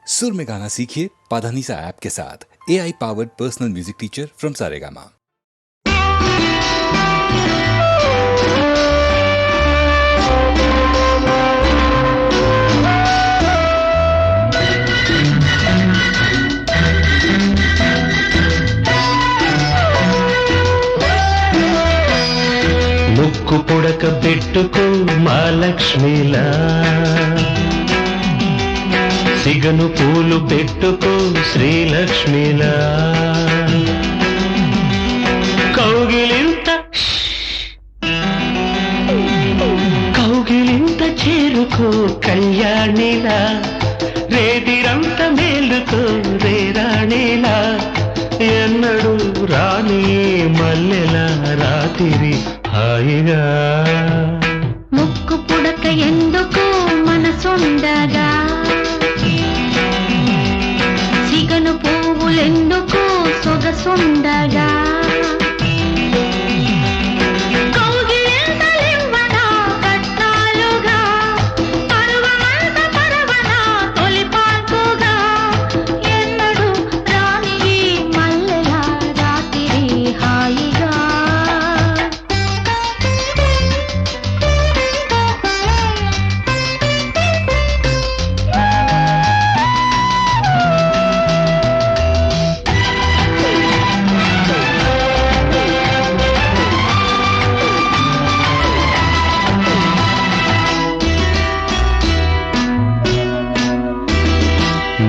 सुर में गाना सीखिए पाधानीसा ऐप के साथ। AI powered personal music teacher from Saregama. ముక్కు పుడక పెట్టుకో మహాలక్ష్మిలా, సిగను పూలు పెట్టుకో శ్రీలక్ష్మిలా, కౌగిలింత చేరుకో కళ్యాణిలా, రేతిరంత మేలుకో రేరాణిలా, ఎన్నడు రాణి మల్లెల రాత్రి హాయిగా. ముక్కు పుడక ఎందుకు మనసుండగా, సిగను పువ్వులెందుకు సొగసుండగా,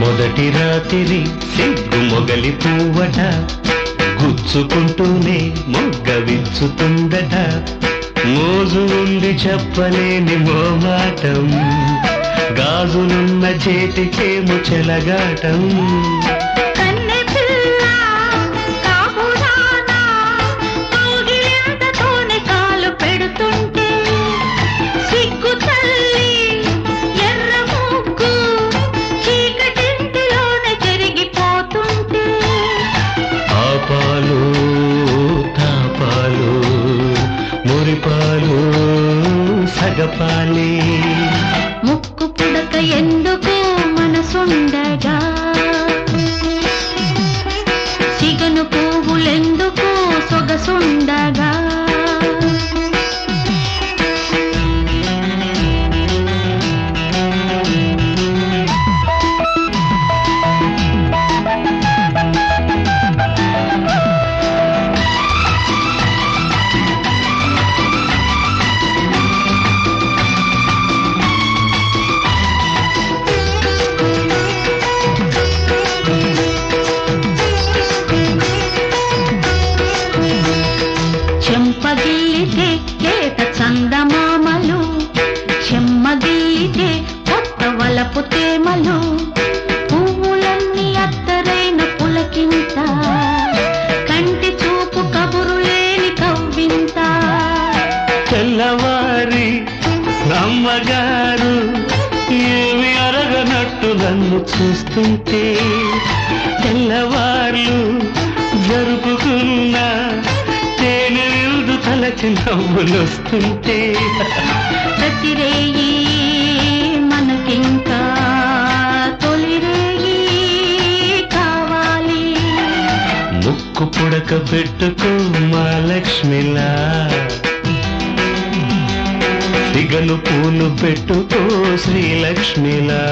మొదటి రాత్రి సిగ్గు మొగలి పువ్వట, గుచ్చుకుంటూనే మొగ్గ విచ్చుతుందట, మోజు ఉండి చెప్పలేని మోమాటం, గాజులున్న చేతికేమో చెలగాటం. సగపాలి ముక్కు పుడక ఎందుకు మనసుండగా, సిగను పువ్వులెందుకు సొగసుండగా, చెంపగిల్లితే లేత చందమామలు, చెమ్మగిల్లితే కొత్త వలపు తేమలు, పువ్వులన్నీ అత్తరైన పులకింత, కంటి చూపు కబురు లేని కవ్వింత. తెల్లవారి నమ్మగారు ఏమి అరగనట్టు నన్ను చూస్తుంటే, తెల్లవార్లు జరుపుకున్న తేనె విరుదు తలచి నవ్వులొస్తుంటే, ప్రతిరేయి మనకింకా తొలిరేయి కావాలి. ముక్కు పుడక పెట్టుకో మహాలక్ష్మిలా, సిగను పూలు పెట్టుకో శ్రీలక్ష్మిలా,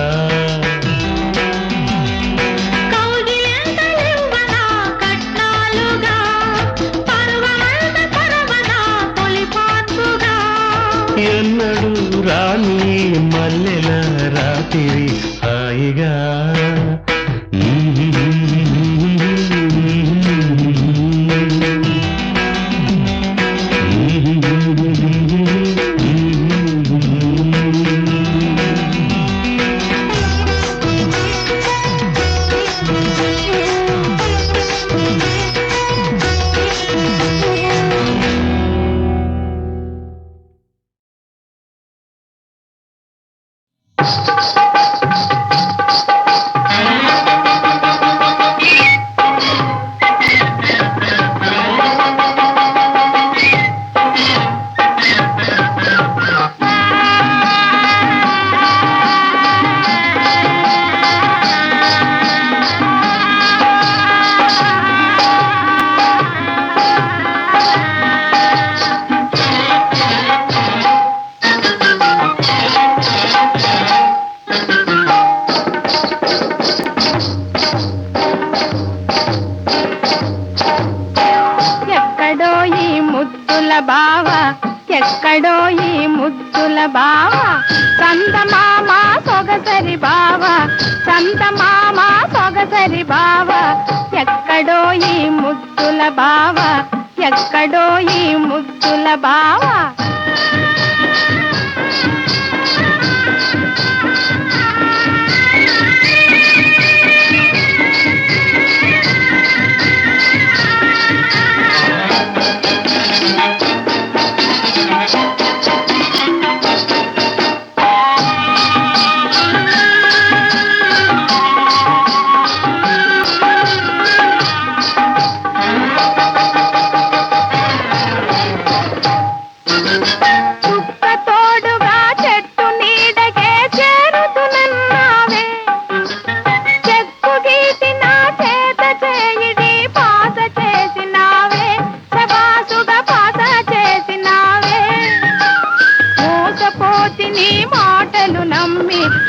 ఎన్నడు రాణి మల్లెల రాత్రి హాయిగా. బావ చందమామ సొగసరి బావ చందమామ సొగసరి బావ ఎక్కడో ఈ ముద్దుల బావ ఎక్కడో ఈ ముద్దుల బావ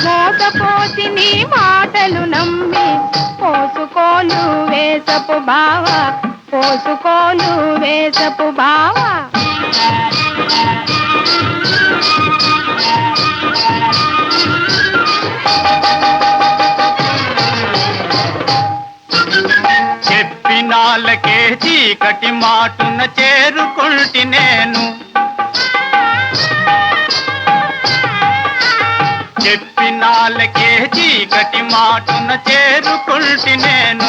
మోసపోతిని మాటలు నమ్మి పోసుకోలు వేసపు బావ పోసుకోలు వేసపు బావ చెప్పినాళ్ళకే చీకటి మాటున చేరుకుంటి నేను చెప్పినాళ్ళకే చీకటి మాటున చేరుకుంటి నేను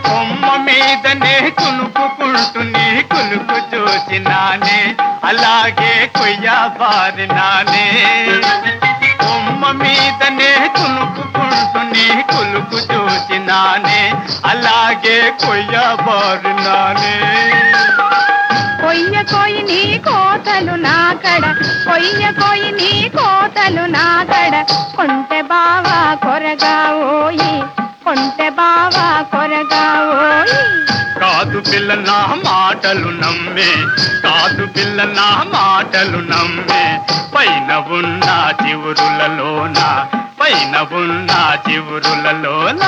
కొమ్మ మీదనే కులుపుకుంటూ నీ కులుపు చూసినానే అలాగే కొయ్యబారినానే కొమ్మ మీదనే కులుపుకుంటూ నీ కులుపు చూసినానే అలాగే కొయ్యబారినానే కొయ్య కొయ్యి నీ కోతలు నాకడ కొయ్య కొయ్యి నీ కోతలు నాకడ కొంటె బావా కొరగా ఓయి కొంటె బావా కొరగా ఓయి కాదు పిల్ల నా మాటలు నమ్మే కాదు పిల్ల నా మాటలు నమ్మే పైన ఉన్న చివురులలోన పైన ఉన్న చివురులలోన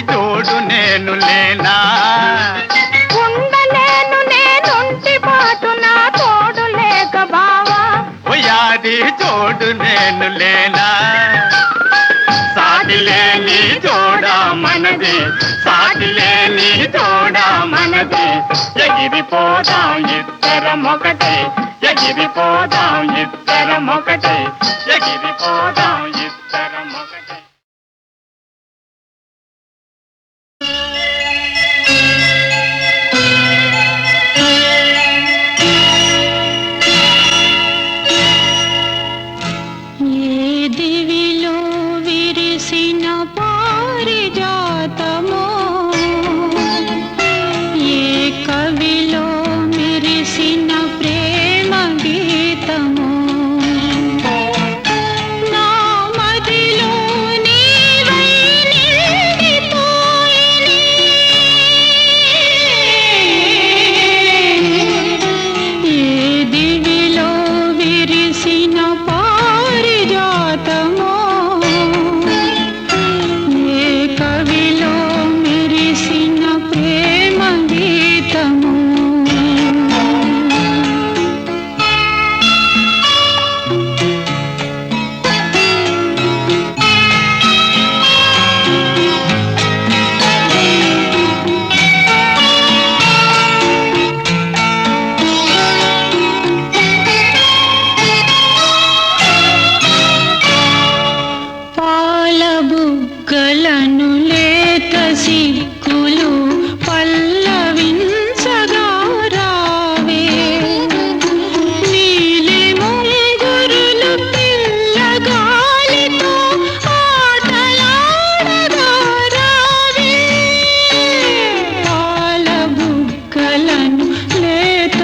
జోడు నేను లేనా ఉండలేను నేనుంటి పాటు నా తోడు లేక బావా ఓయాది జోడు నేను లేనా సాటి లేని జోడా మనది సాటి లేని జోడా మనది ఎగిరిపోదాం ఇద్దరం ఒకటే ఎగిరిపోదాం ఇద్దరం ఒకటే ఎగిరిపోదాం ఇద్దరం ఒకటే లేత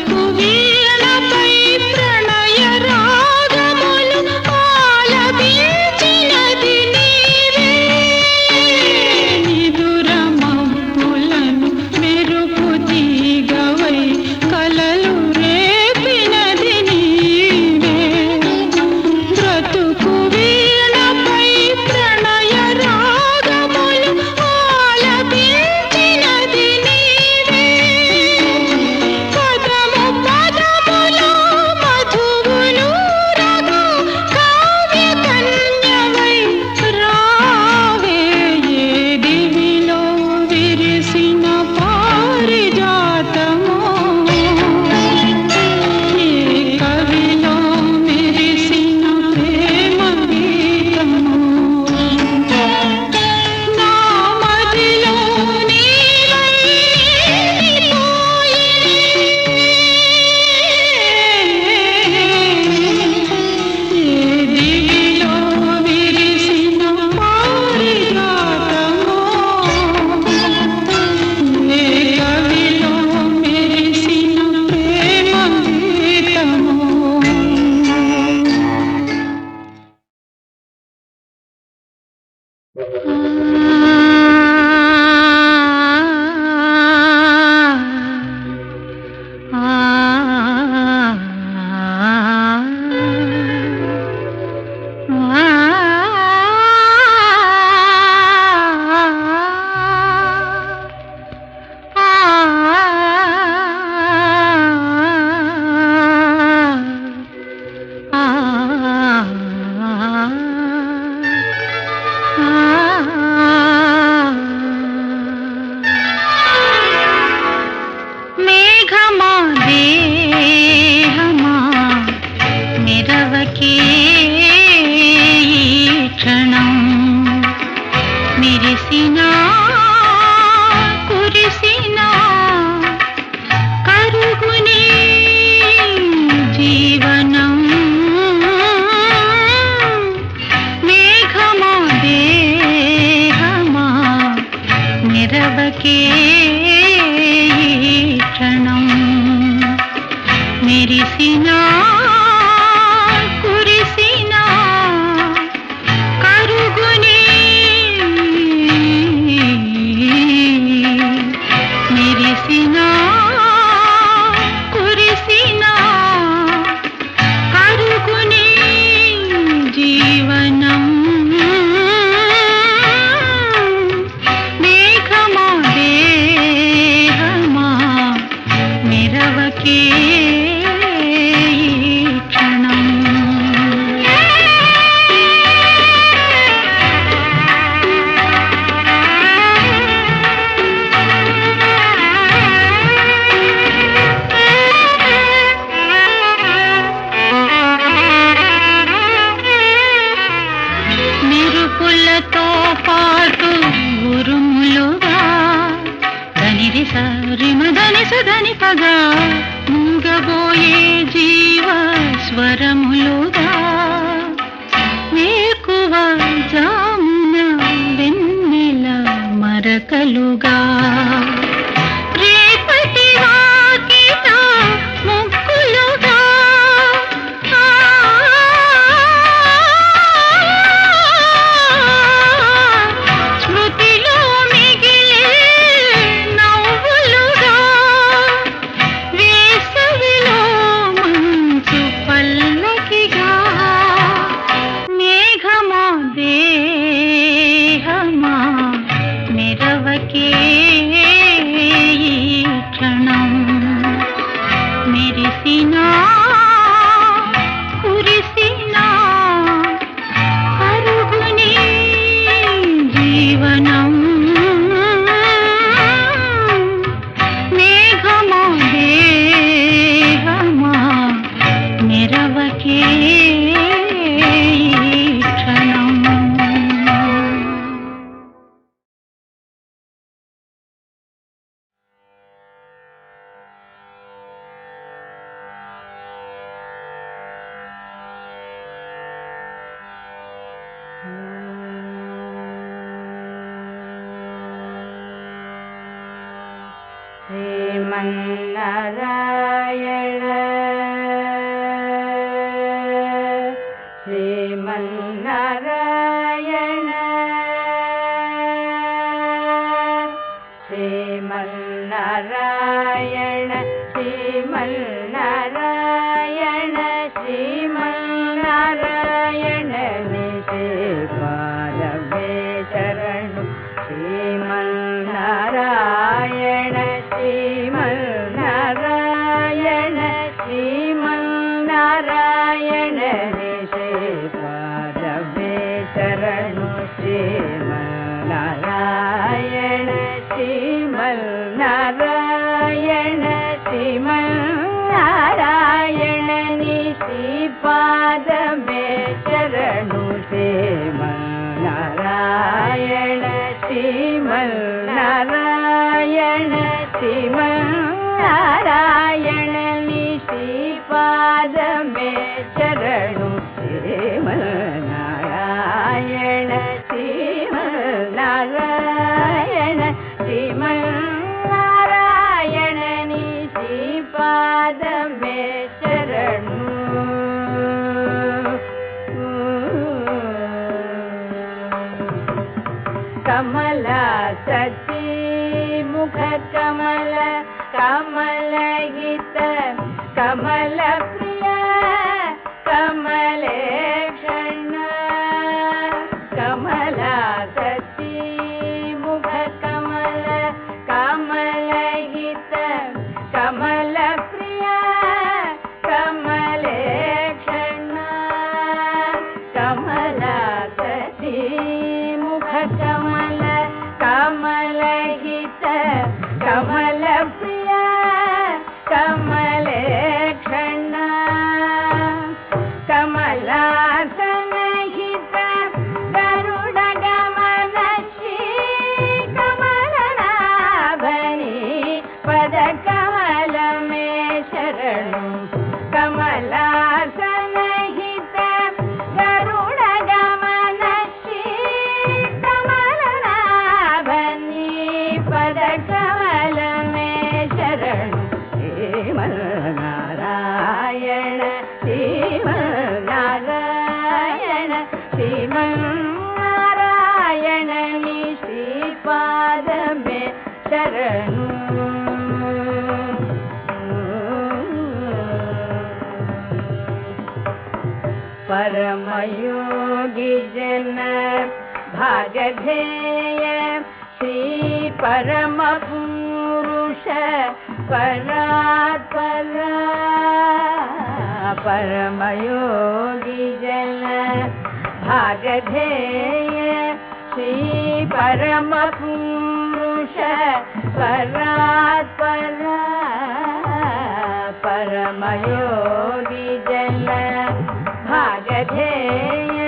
బ్రతుకు వీణపై ప్రణయ రాగములు ఆలపించినది నీవే. నిదుర మబ్బులను మెరుపు తీగవై కలలు రేపినది నీవే. బ్రతుకు వీణపై ప్రణయ రాగములు ఆలపించినది నీవే. పదము పదములో మధువులు రగు కావ్య కన్యవై రావే. ఏ దివిలో విరిసిన పారిజాతమో, ఏ కవిలో మెరిసిన ప్రేమ గీతమో. నా మదిలో నీవై నిలిపోయినే. ఏ దివిలో విరిసిన పారిజాతమో, ఏ కవిలో మెరిసిన ప్రేమ గీతమో. మేఘమా దేహమా నిరవకే ఈ క్షణం. మిరిసినా కురిసినా కరుగునే జీవనం. మేఘమా దేహమా నిరవకే ఈ క్షణం. మెరిసినా కురిసినా కరుగునే మెరిసినా కురిసినా కరుగునే జీవనం. మేఘమా దేహమా నిరవకే ఈ క్షణం. మెరుపులతో పాటు ఉరుములుగా ధనిరి సరిమ ధని సుధని పగా మూగబోయి श्रीमन्नारायण श्रीमन्नारायण निशिपादवे शरणु श्रीमन्नारायण श्रीमन्नारायण श्रीमन्नारायण निशिपादवे शरणु श्रीमन्नारायण श्रीमन्नारायण श्रीमन्नारायण निशिपादवे शरणु श्रीमन्नारायण श्रीमन्नारायण श्रीमन्नारायण निशिपादवे शरणु श्रीमन्नारायण श्रीमन्नारायण श्रीमन्नारायण निशिपादवे शरणु कमला सती मुख कमल कमलहित कमल प्रिय कमलेक्षण कमला सती मुख कमल कमलहित कमल प्रिय कमलेक्षण कमला सती मुख कमल कमलहित कमल प्रिय कमलेक्षण कमलासनहित गरुड गमन श्री कमलनाभनि पद कमल में शरणु कमलासनहित गरुड गमन श्री कमलनाभनि पद कमल में शरणु श्रीमन्नारायण श्रीमन्नारायण श्रीमन्नारायण निशिपादवे शरणु परमयोगी जन भागधेय श्री परम पुरुष परात्पर परमयोगी जन भागधेय श्री परम पुरुष परात्पर परमयोगी जन भागधेय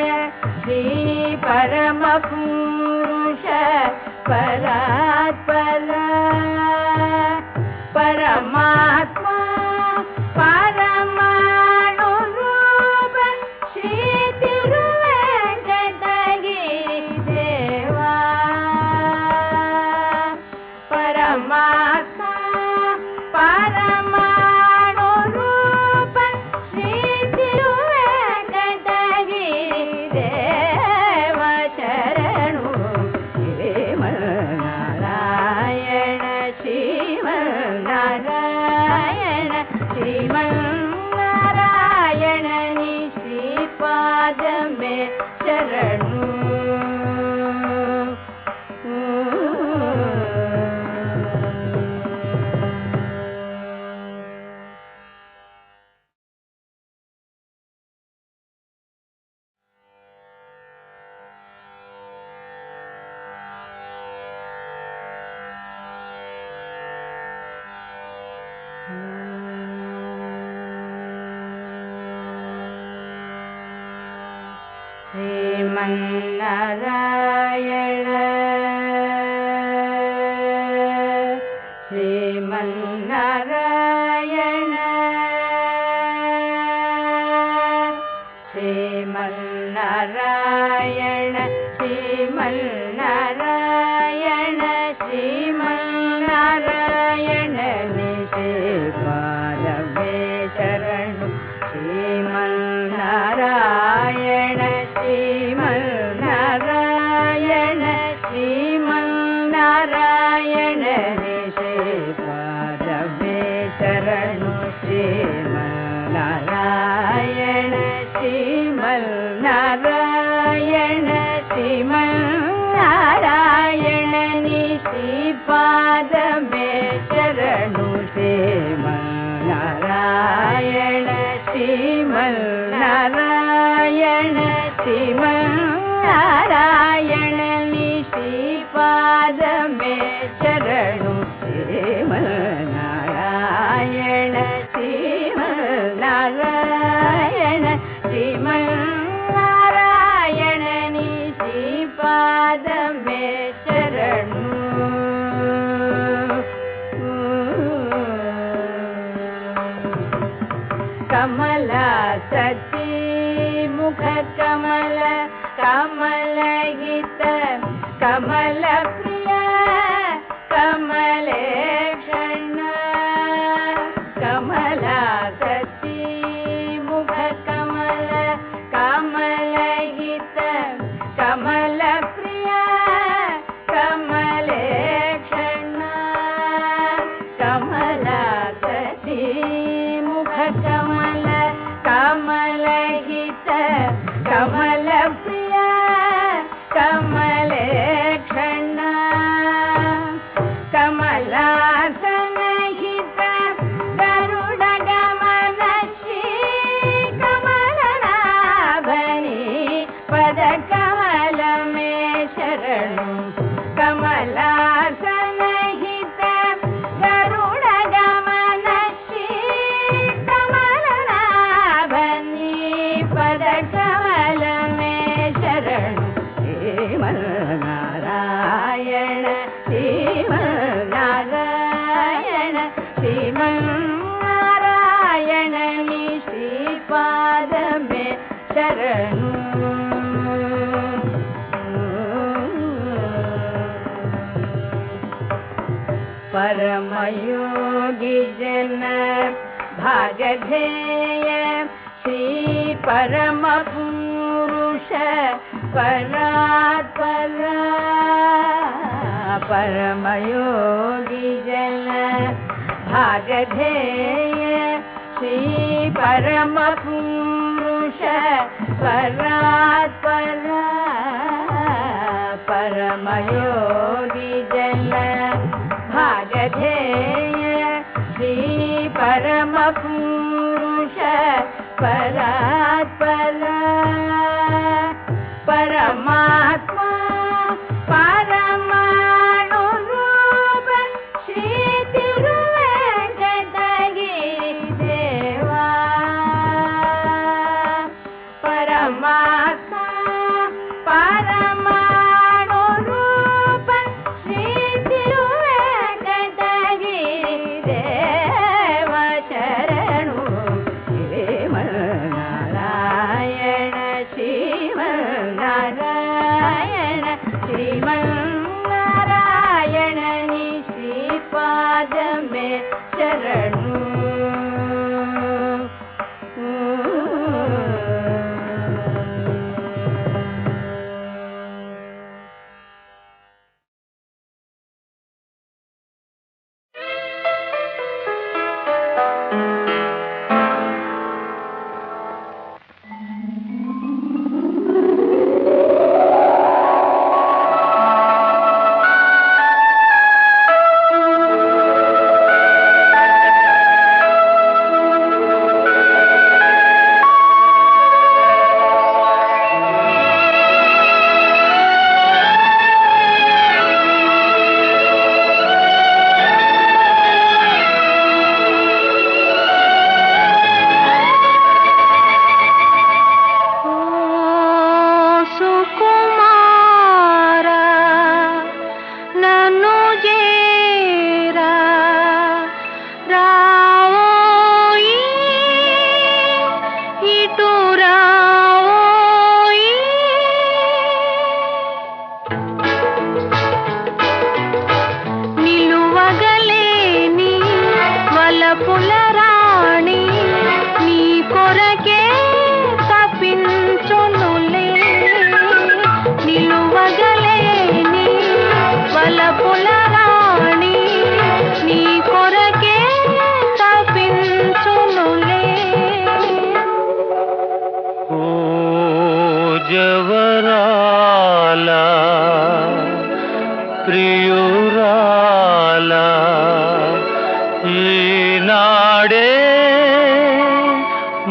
श्री परम पुरुष परात्पर परमात्मा परमाणु रूप श्री तिरुवेंकटगिरि देवा परमात्मा परमाणु रूप श्री तिरुवेंकटगिरि देवा शरणु श्रीमन्नारायण श्रीमन्नारायण श्रीमन्नारायण निशिपादवे शरणु श्रीमन्नारायण श्रीमन्नारायण श्रीमन्नारायण श्रीमन्नारायण श्रीमन्नारायण निशिपादवे शरणु श्रीमन्नारायण श्रीमन्नारायण श्रीमन्नारायण निशिपादवे शरणु श्रीमन्नारायण श्रीमन्नारायण श्रीमन्नारायण श्रीपादमे शरणु श्रीमन्नारायण श्रीमन्नारायण श्रीमन्नारायण श्रीपादमे शरणु श्रीमन्नारायण श्रीमन्नारायण श्रीमन्नारायण श्रीपादमे शरणु कमला सती मुख कमल कमल हित कमल प्रिय कमले क्षण कमला सती मुख कमल कमल हित कमल प्रिय कमले क्षण कमला सती मुख कमल कमल हित कमल प्रिय कमले क्षण कमलासन हित गरुड गमन श्री कमलनाभनि पद कमल में शरणु कमलासन हित गरुड गमन श्री कमलनाभनि पद कमल में शरणु श्रीमन्नारायण श्रीमन्नारायण श्रीमन्नारायण श्रीपादमे शरणु परमयोगी जन भागधेय श्री परम पुरुष परात्पर परमयोगी जन भागधेय श्री परम पुरुष परात्पर परमयोगी जन भागधेय श्री परम पुरुष परात्पर परमात्मा परमाणु रूप श्री तिरुवेंकटगिरि देवा परमात्मा परमाणु रूप श्री तिरुवेंकटगिरि देवा शरणु श्रीमन्नारायण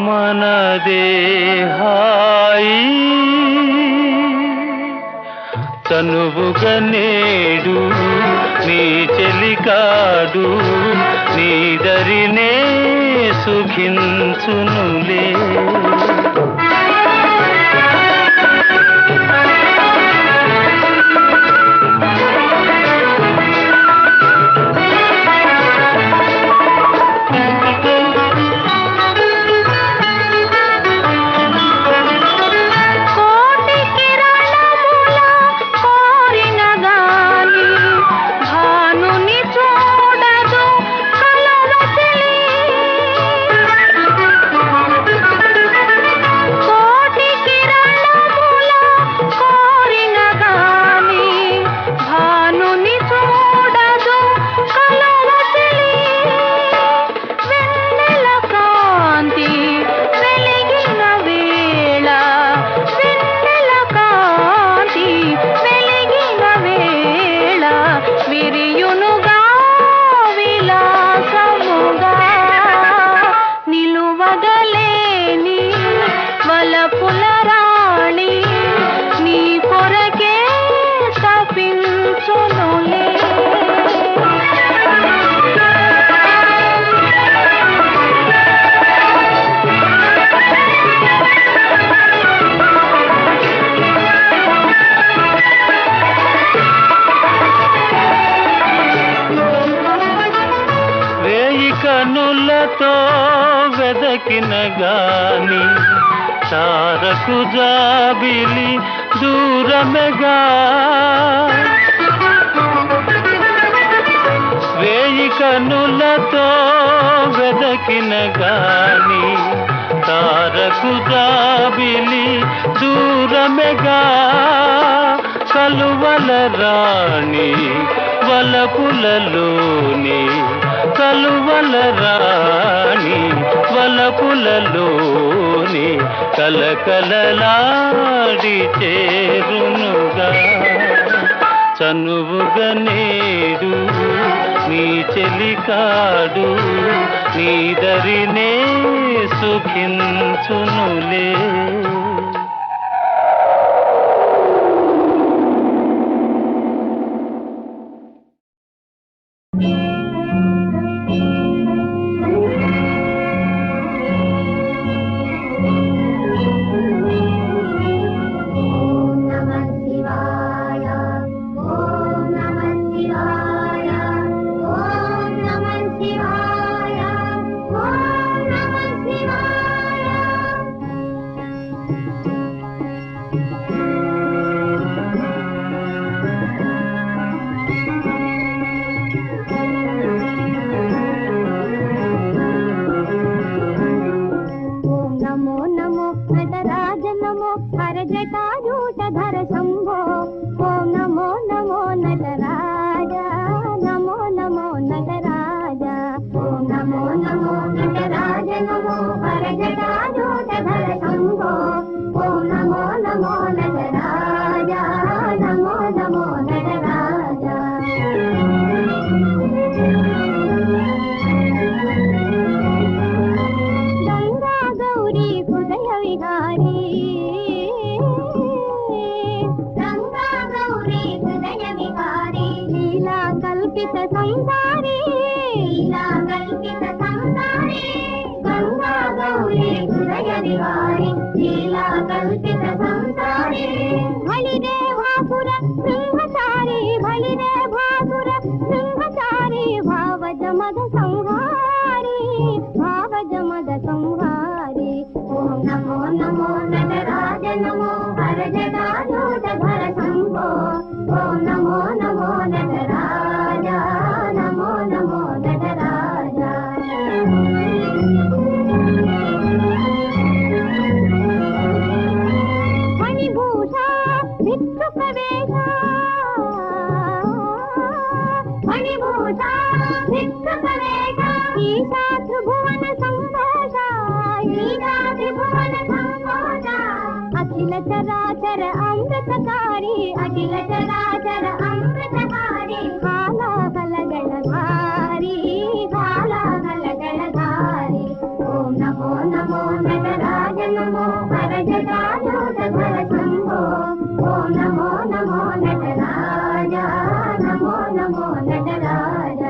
మనదే హాయి తనువుగా నేడు నీ చెలికాడు నీ దరినే సుఖించునులే కనులతో వెదకిన గాని తారకు జాబిలి దూరమెగా వేయి కనులతో వెదకిన గాని తారకు జాబిలి దూరమెగా కలువల రాణి వలపులలోని కలువల రాణి వలపులలోని కలకలలాడి చేరునుగా చనువుగా నేడు నీ చెలికాడు నీ దరినే సుఖించునులే అఖిల చరాచర అమృతకారి అఖిల చరాచర అమృతకారి కాళగళధారి కాళగళధారి ఓం నమో నమో నమ నమో హరజటాజూటధర శంభో ఓం నమో నమో నటరాజ నమో నమో నటరాజ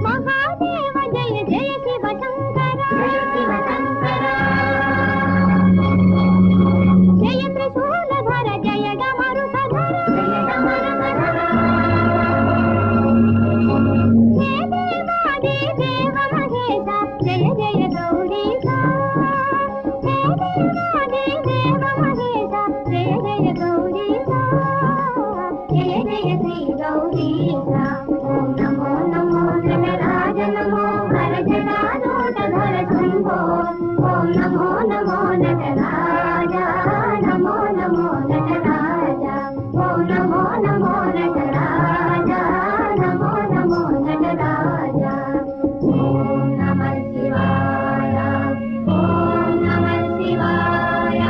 మహాదేవ జయ జయ శివ శంకర జయ త్రిశూలధర జయ డమరుకధర హే దేవాది దేవ మహేశ జయ జయ గౌరీశ హే దేవాది దేవ మహేశ జయ జయ గౌరీశ జయ జయ శ్రీ గౌరీశ ఓం నమో నమో నటరాజ నమో హరజటాజూటధర శంభో ఓం నమో నమో నటరాజ నమో నమో నటరాజ ఓం నమో నమో నటరాజ నమో నమో నటరాజ ఓం నమః శివాయ ఓం నమః శివాయ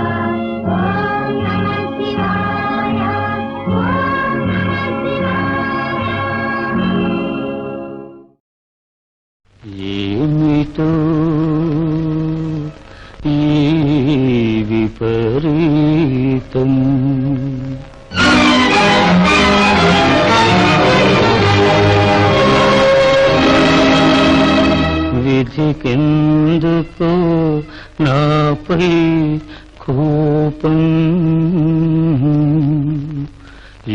ఓం నమః శివాయ ఓం నమః శివాయ ఏమిటో ఈ విపరీతం విధికెందుకో నాపై కోపం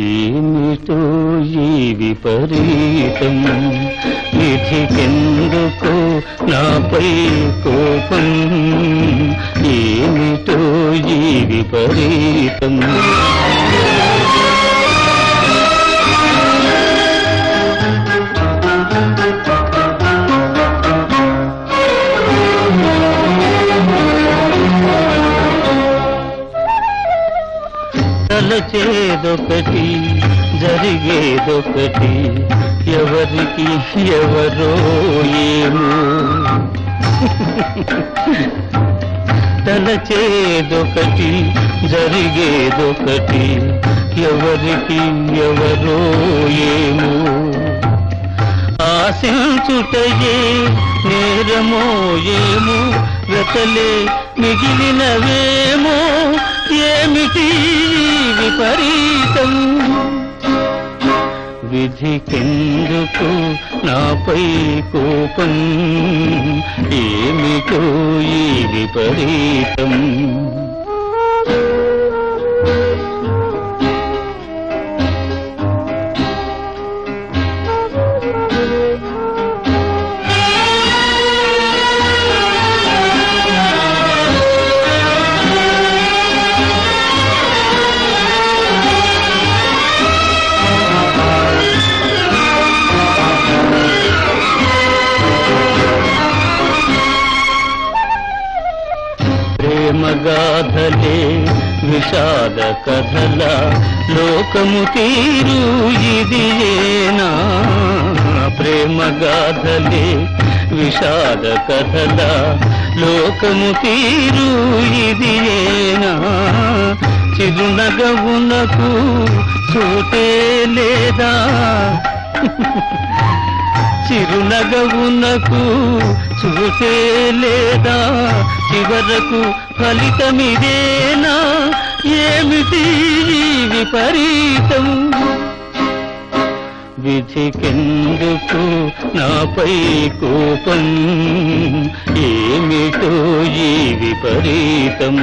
ఏమిటో ఈ విపరీతం విధికెందుకో నాపై కోపం ఏమిటో ఈ విపరీతం తలచేదొకటి జరిగేదొకటి ఎవరికి ఎవరో ఏమో తలచేదొకటి జరిగేదొకటి ఎవరికి ఎవరో ఏమో ఆశించుటయే నేరమో ఏమో వెతలే మిగిలినవేమో ఏమిటి విపరీతం విధికెందుకు నాపై కోపం ఏమిటో ఈ విపరీతం ప్రేమగాథలే విషాద కథల లోకము తీరు ఇది ఏనా ప్రేమగాథలే విషాద కథల లోకము తీరు ఇది ఏనా చిరునగవునకు చూటే లేదా చిరునగవునకు చూసే లేదా చివరకు ఫలితమిదేనా ఏమిటి విపరీతం విధికెందుకు నాపై కోపం ఏమిటో ఈ విపరీతం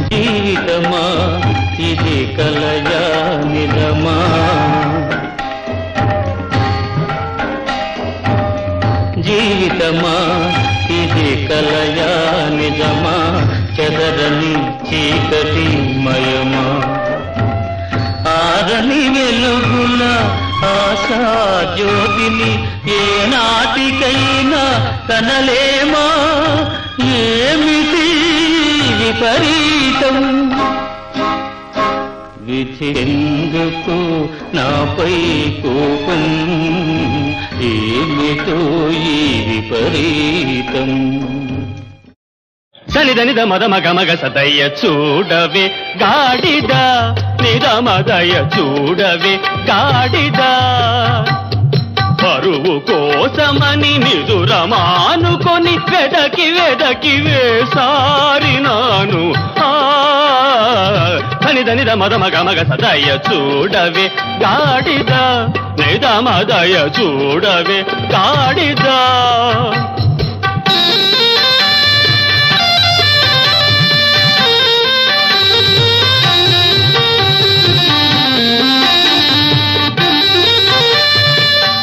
జీవితమా ఇది కలయా నిజమా జీవితమా ఇది కలయా నిజమా చెదరని చీకటి మయమా ఆరని వెలుగుల ఆశా జ్యోతిని ఏనాటికైనా కనలేమా ఏమిటి విపరీతం విధి ఎందుకు నాపై కోపం, ఏమిటో ఈ విపరీతం. సనిదనిద మదమగ మగ సదయ్య చూడవే గాడిద, నిదమదయ చూడవే గాడిద. పరువు కోసమని నిదురమానుకొని వెదకి వెదకి వేసారినాను. సనిదనిద మదమగ మగ సదయ్య చూడవే గాడిద, నిదమదయ చూడవే గాడిద.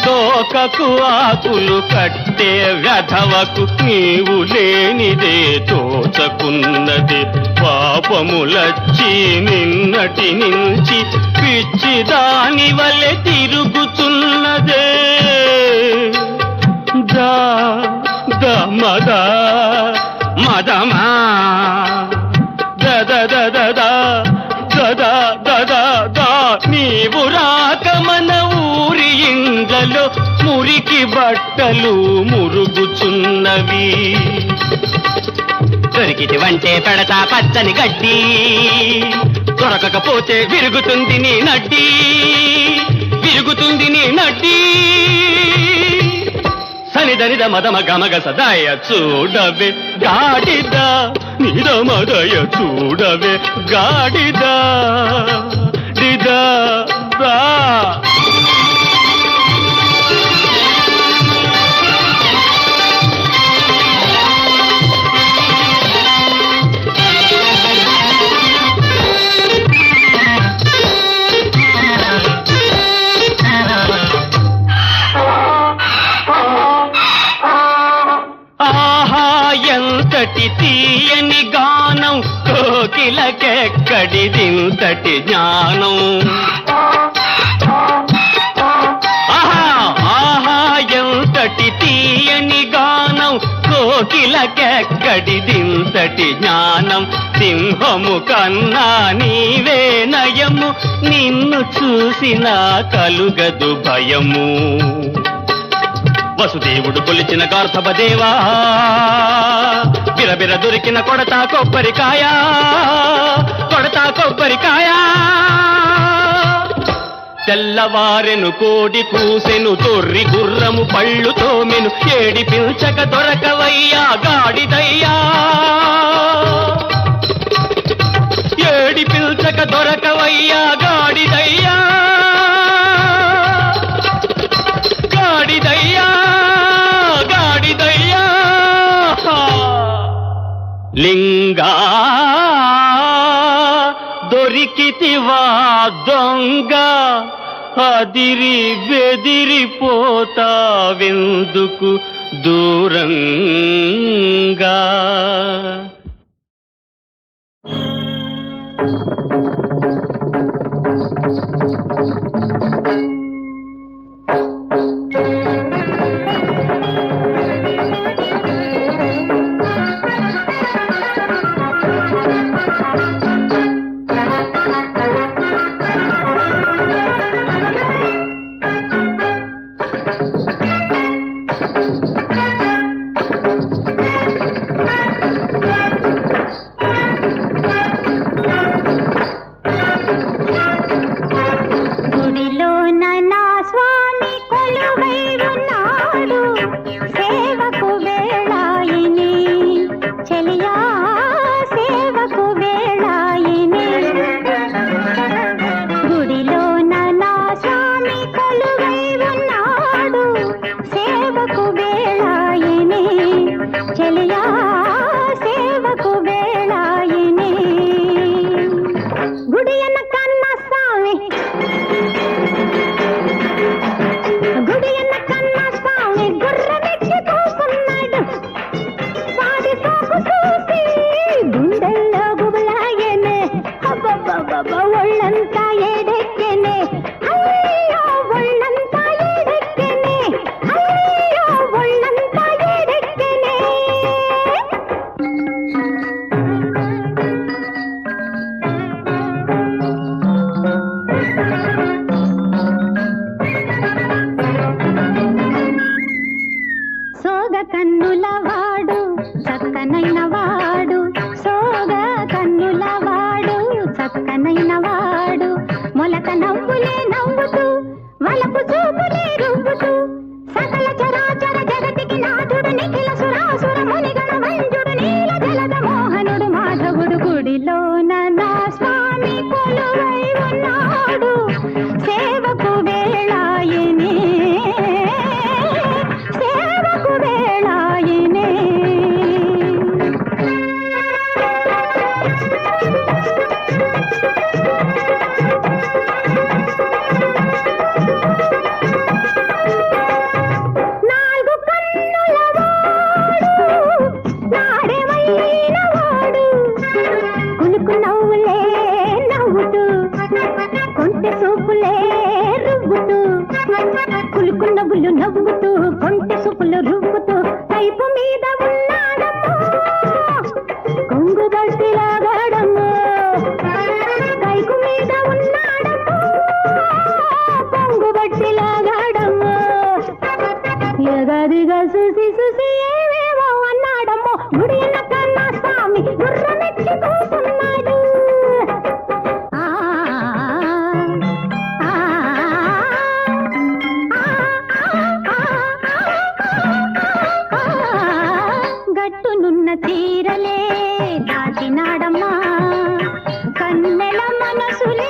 తోకకు ఆకులు కట్టే వ్యధవకు నీవు లేనిదే తోచకున్నది. పాపములచ్చి నిన్నటి నుంచి పిచ్చి దాని వలె తిరుగుతున్నదే. దా మదా మదమా దద దద దద దద దా. నీవు రాక మన ఊరి ఇండ్లలో మురికి బట్టలు మురుగుచున్నవి. దొరికితివంటే పెడతా పచ్చని గడ్డి, దొరకకపోతే విరుగుతుంది నీ నడ్డి, విరుగుతుంది నీ నడ్డి. సనిదనిద మదమ గమగ సదాయ చూడవే గాడిద, నిదమదయ చూడవే గాడిద. డిద దా ఎంతటి తీయని గానం, కోకిలకెక్కడిదింతటి జ్ఞానం. ఆహా ఎంతటి తీయని గానం, కోకిలకెక్కడిదింతటి జ్ఞానం. సింహము కన్నా నీవే నయము, నిన్ను చూసిన కలుగదు భయము. వసుదేవుడు కొలిచిన గార్ధపదేవా, బిరబిర దొరికిన కొడతా కొబ్బరికాయ, కొడతా కొబ్బరికాయ. తెల్లవారెను కోడి కూసెను, తొర్రి గుర్రము పళ్ళు తోమెను, ఏడి పిల్చక దొరకవయ్యా గాడిదయ్యా, ఏడి పిల్చక దొరకవయ్యా గాడిదయ్యా, గాడిదయ్యా గాడిదయ్యా. లింగా దొరికితివా దొంగ, అదిరి బెదిరిపోతావెందుకు దూరంగా. నాలుగు కన్నుల వాడు నాడెవైన వాడు కులుకు నవ్వులే నవ్వుతూ కొంటె సూపులే రువ్వుతూ కులుకు నవ్వులు నవ్వుతూ కొంటె సూపులు రువ్వుతూ పైపు మీద ఉన్నాడమ్మో కొంగు బట్టి లాగాడమ్మో కైకు మీద ఉన్నాడమ్మో కొంగు బట్టి లాగాడమ్మో ఎగదిగా చూసి చూసి ఏవేవో అన్నాడమ్మో గుడి కన్నా స్వామి గుర్రమెచ్చి కూతున్నాడు గట్టునున్న తీరలే దాటినాడమ్మా కన్నెల మనసులే